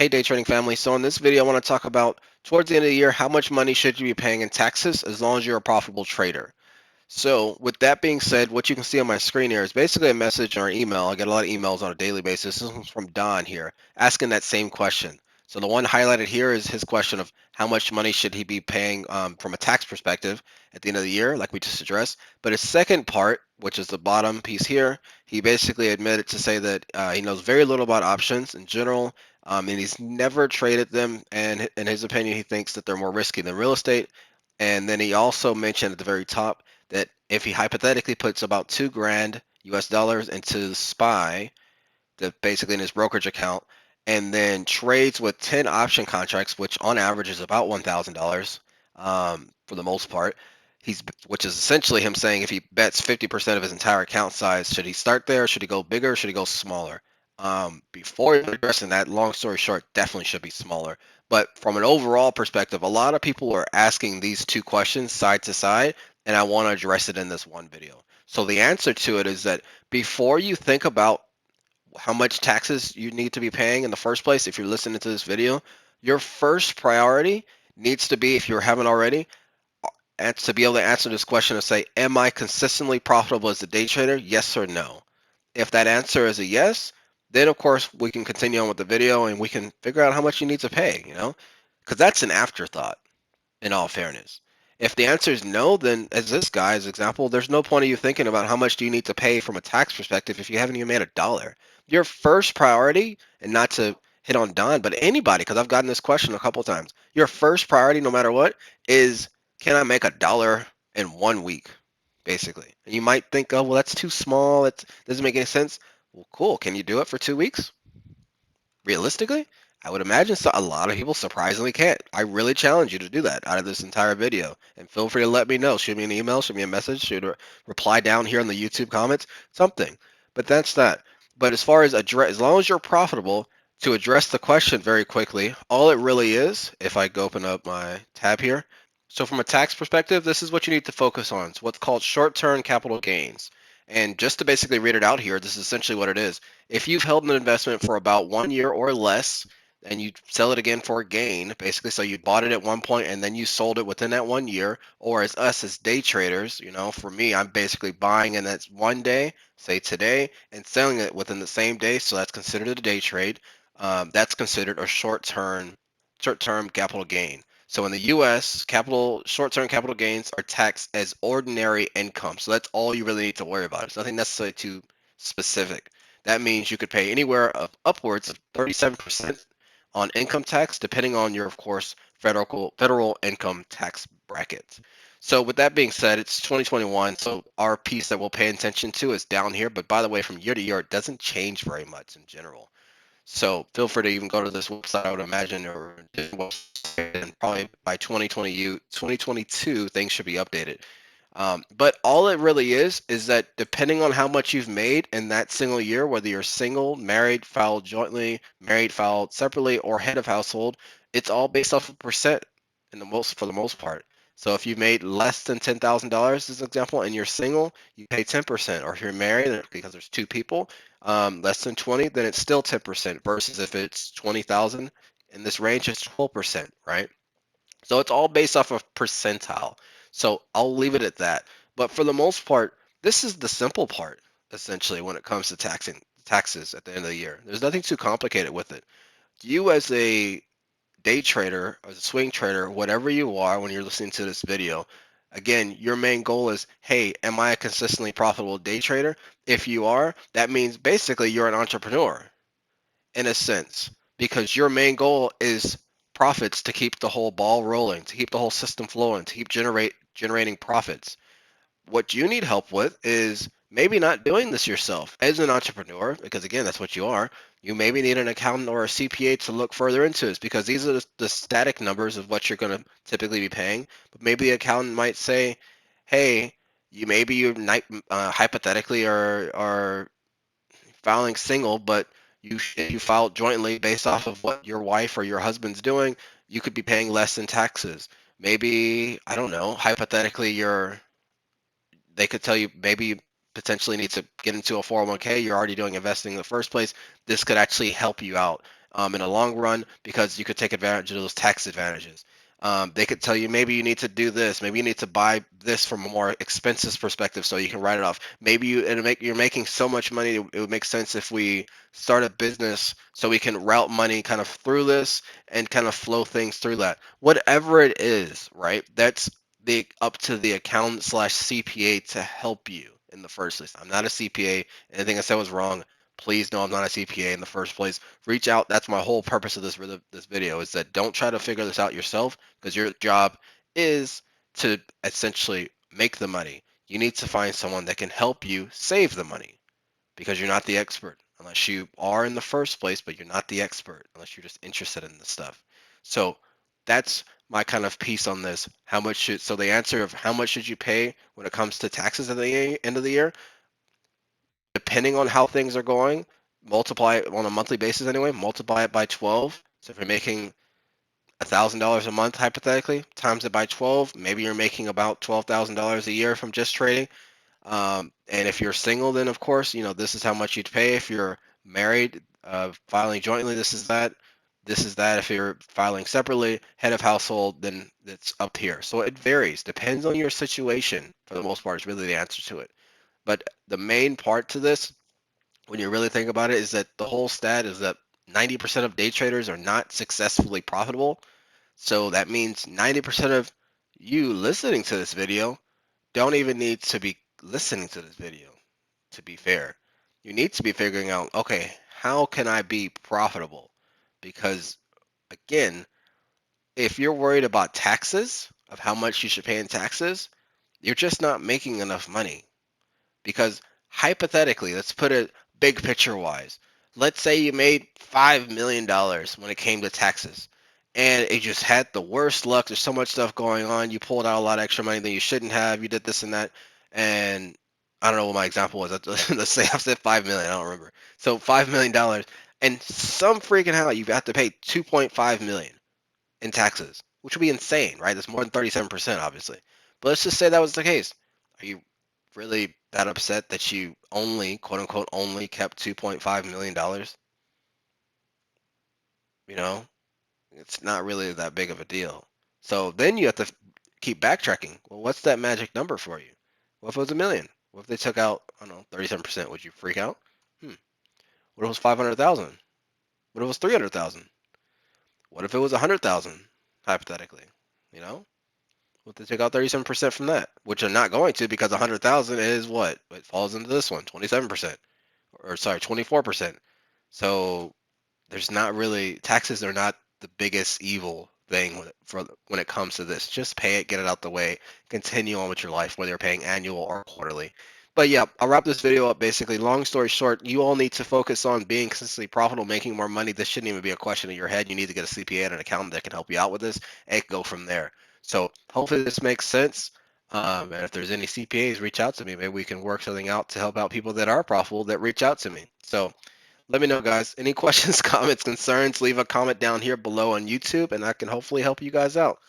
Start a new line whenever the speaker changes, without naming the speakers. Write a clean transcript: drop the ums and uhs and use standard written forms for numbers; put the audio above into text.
Hey, day trading family. So in this video, I want to talk about towards the end of the year, how much money should you be paying in taxes as long as you're a profitable trader? So with that being said, what you can see on my screen here is basically a message or an email. I get a lot of emails on a daily basis. This one's from Don here, asking that same question. So the one highlighted here is his question of how much money should he be paying from a tax perspective at the end of the year, like we just addressed. But his second part, which is the bottom piece here, he basically admitted to say that he knows very little about options in general, and he's never traded them. And in his opinion, he thinks that they're more risky than real estate. And then he also mentioned at the very top that if he hypothetically puts about 2 grand US dollars into the SPY, that basically in his brokerage account, and then trades with 10 option contracts, which on average is about $1,000 for the most part. Which is essentially him saying if he bets 50% of his entire account size, should he start there? Should he go bigger? Should he go smaller? Before addressing that, long story short, definitely should be smaller. But from an overall perspective, a lot of people are asking these two questions side to side, and I want to address it in this one video. So the answer to it is that before you think about how much taxes you need to be paying in the first place, if you're listening to this video, your first priority needs to be, if you haven't already, and to be able to answer this question and say, am I consistently profitable as a day trader? Yes or no? If that answer is a yes, then of course we can continue on with the video and we can figure out how much you need to pay, because that's an afterthought in all fairness. If the answer is no, then as this guy's example, there's no point of you thinking about how much do you need to pay from a tax perspective if you haven't even made a dollar. Your first priority, and not to hit on Don, but anybody, because I've gotten this question a couple times, your first priority, no matter what, is can I make a dollar in 1 week, basically. And you might think, oh, well, that's too small. It doesn't make any sense. Well, cool. Can you do it for 2 weeks? Realistically, I would imagine a lot of people surprisingly can't. I really challenge you to do that out of this entire video. And feel free to let me know. Shoot me an email, shoot me a message, reply down here in the YouTube comments, something. But that's that. But as far as as long as you're profitable, to address the question very quickly, all it really is, if I go open up my tab here, so from a tax perspective, this is what you need to focus on. It's what's called short-term capital gains. And just to basically read it out here, this is essentially what it is. If you've held an investment for about 1 year or less, and you sell it again for a gain, basically, so you bought it at one point and then you sold it within that 1 year, or as us as day traders, for me, I'm basically buying in that one day, say today, and selling it within the same day, so that's considered a day trade. That's considered a short-term capital gain. So in the U.S., short-term capital gains are taxed as ordinary income. So that's all you really need to worry about. It's nothing necessarily too specific. That means you could pay anywhere of upwards of 37% on income tax, depending on your, of course, federal income tax bracket. So with that being said, it's 2021, so our piece that we'll pay attention to is down here. But by the way, from year to year, it doesn't change very much in general. So feel free to even go to this website, I would imagine, or and probably by 2022, things should be updated. But all it really is that depending on how much you've made in that single year, whether you're single, married, filed jointly, married, filed separately, or head of household, it's all based off of percent for the most part. So if you made less than $10,000 as an example and you're single, you pay 10%. Or if you're married, because there's two people, less than 20, then it's still 10%. Versus if it's 20,000 in this range, it's 12%, right? So it's all based off of percentile. So I'll leave it at that. But for the most part, this is the simple part, essentially, when it comes to taxes at the end of the year. There's nothing too complicated with it. You as a day trader, as a swing trader, whatever you are when you're listening to this video, again, your main goal is, hey, am I a consistently profitable day trader? If you are, that means basically you're an entrepreneur in a sense, because your main goal is profits to keep the whole ball rolling, to keep the whole system flowing, to keep generating profits. What you need help with is maybe not doing this yourself as an entrepreneur, because again, that's what you are. You maybe need an accountant or a CPA to look further into this, because these are the static numbers of what you're going to typically be paying. But maybe the accountant might say, hey, you hypothetically are filing single, but if you filed jointly based off of what your wife or your husband's doing, you could be paying less in taxes. Maybe, I don't know, hypothetically, they could tell you maybe you potentially need to get into a 401k. You're already doing investing in the first place. This could actually help you out in the long run, because you could take advantage of those tax advantages. They could tell you maybe you need to do this, maybe you need to buy this from a more expensive perspective so you can write it off. Maybe you're making so much money, it would make sense if we start a business so we can route money kind of through this and kind of flow things through that. Whatever it is, right? That's the up to the accountant slash CPA to help you in the first place. I'm not a CPA. Anything I said was wrong. Please know I'm not a CPA in the first place. Reach out. That's my whole purpose of this video, is that don't try to figure this out yourself, because your job is to essentially make the money. You need to find someone that can help you save the money, because you're not the expert unless you are in the first place, but you're not the expert unless you're just interested in the stuff. So that's my kind of piece on this. So the answer of how much should you pay when it comes to taxes at the end of the year, depending on how things are going, multiply it on a monthly basis anyway, multiply it by 12. So if you're making $1,000 a month, hypothetically, times it by 12, maybe you're making about $12,000 a year from just trading. And if you're single, then of course, this is how much you'd pay. If you're married, filing jointly, this is that. This is that. If you're filing separately, head of household, then it's up here. So it varies, depends on your situation. For the most part, is really the answer to it. But the main part to this, when you really think about it, is that the whole stat is that 90% of day traders are not successfully profitable. So that means 90% of you listening to this video don't even need to be listening to this video, to be fair. You need to be figuring out, okay, how can I be profitable? Because again, if you're worried about taxes, of how much you should pay in taxes, you're just not making enough money. Because hypothetically, let's put it big picture wise. Let's say you made $5 million when it came to taxes, and it just had the worst luck. There's so much stuff going on. You pulled out a lot of extra money than you shouldn't have. You did this and that. And I don't know what my example was. Let's say I said 5 million. I don't remember. So $5 million, and some freaking how you have to pay 2.5 million in taxes, which would be insane, right? That's more than 37%, obviously. But let's just say that was the case. Are you really that upset that you only, quote unquote, only kept $2.5 million? You know, it's not really that big of a deal. So then you have to keep backtracking. Well, what's that magic number for you? What if it was a million? What if they took out, I don't know, 37%? Would you freak out? What if it was 500,000? What if it was 300,000? What if it was 100,000? Hypothetically, you know? What they take out 37% from that, which are not going to, because 100,000 is what? It falls into this one, 27%, or sorry, 24%. So there's not really, taxes are not the biggest evil thing when it comes to this. Just pay it, get it out the way, continue on with your life, whether you're paying annual or quarterly. But yeah, I'll wrap this video up. Basically, long story short, you all need to focus on being consistently profitable, making more money. This shouldn't even be a question in your head. You need to get a CPA and an accountant that can help you out with this and go from there. So hopefully this makes sense. And if there's any CPAs, reach out to me. Maybe we can work something out to help out people that are profitable that reach out to me. So let me know, guys. Any questions, comments, concerns, leave a comment down here below on YouTube, and I can hopefully help you guys out.